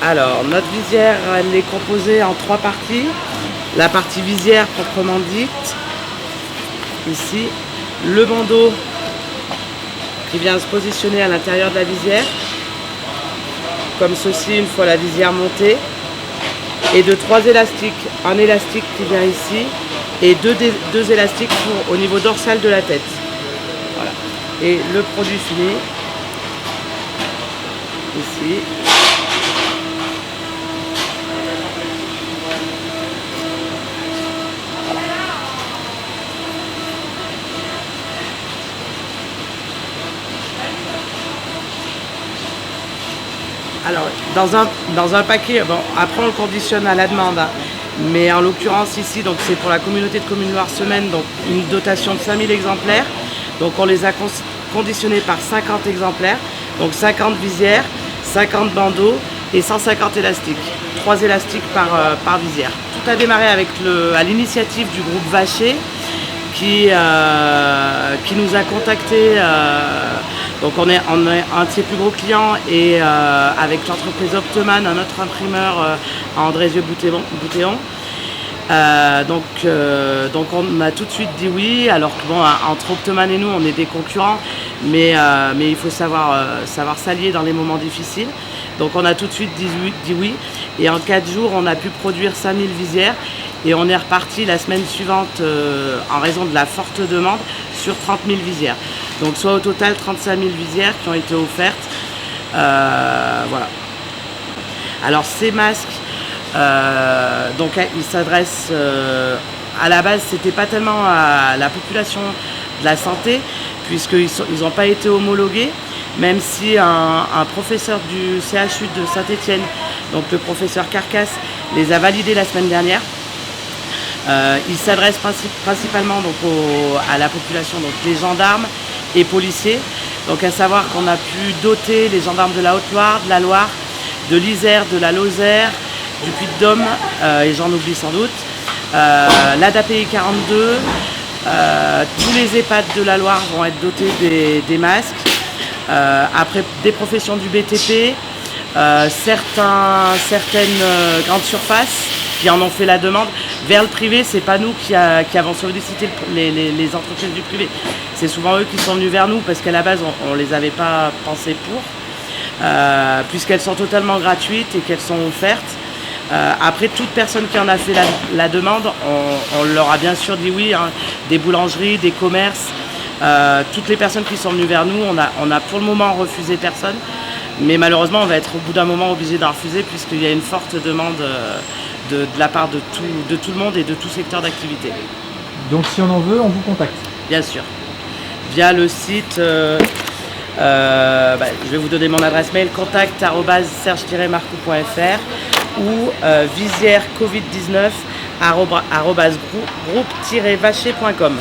Alors, notre visière, elle est composée en 3 parties. La partie visière proprement dite, ici. Le bandeau qui vient se positionner à l'intérieur de la visière, comme ceci une fois la visière montée. Et de 3 élastiques. Un élastique qui vient ici et deux élastiques au niveau dorsal de la tête. Voilà. Et le produit fini, ici. Alors, dans un paquet, bon, après on le conditionne à la demande, hein, mais en l'occurrence ici, donc c'est pour la communauté de communes Loire-Semaine, donc une dotation de 5000 exemplaires. Donc on les a conditionnés par 50 exemplaires, donc 50 visières, 50 bandeaux et 150 élastiques. 3 élastiques par visière. Tout a démarré à l'initiative du groupe Vacher qui nous a contactés. Donc on est un de ses plus gros clients et avec l'entreprise Optoman, un autre imprimeur à Andrézieux-Boutéon. Donc on a tout de suite dit oui, alors que bon, entre Optoman et nous on est des concurrents, mais il faut savoir s'allier dans les moments difficiles. Donc on a tout de suite dit oui, et en 4 jours on a pu produire 5000 visières et on est reparti la semaine suivante en raison de la forte demande sur 30 000 visières. Donc soit au total 35 000 visières qui ont été offertes. Voilà. Alors ces masques, donc ils s'adressent à la base, c'était pas tellement à la population de la santé, puisqu'ils n'ont pas été homologués, même si un professeur du CHU de Saint-Étienne, donc le professeur Carcasse, les a validés la semaine dernière. Il s'adresse principalement donc à la population, donc les gendarmes et policiers. Donc à savoir qu'on a pu doter les gendarmes de la Haute-Loire, de la Loire, de l'Isère, de la Lozère, du Puy-de-Dôme, et j'en oublie sans doute, l'ADAPI 42, tous les EHPAD de la Loire vont être dotés des masques. Après des professions du BTP, certaines grandes surfaces qui en ont fait la demande. Vers le privé, c'est pas nous qui avons sollicité les entreprises du privé. C'est souvent eux qui sont venus vers nous parce qu'à la base, on les avait pas pensé pour, puisqu'elles sont totalement gratuites et qu'elles sont offertes. Après, toute personne qui en a fait la demande, on leur a bien sûr dit oui, hein, des boulangeries, des commerces, toutes les personnes qui sont venues vers nous, on a pour le moment refusé personne, mais malheureusement on va être au bout d'un moment obligé d'en refuser puisqu'il y a une forte demande de la part de tout le monde et de tout secteur d'activité. Donc si on en veut, on vous contacte? Bien sûr. Via le site, je vais vous donner mon adresse mail, contact@serge-marcou.fr ou visière covid-19 @groupe-vacher.com.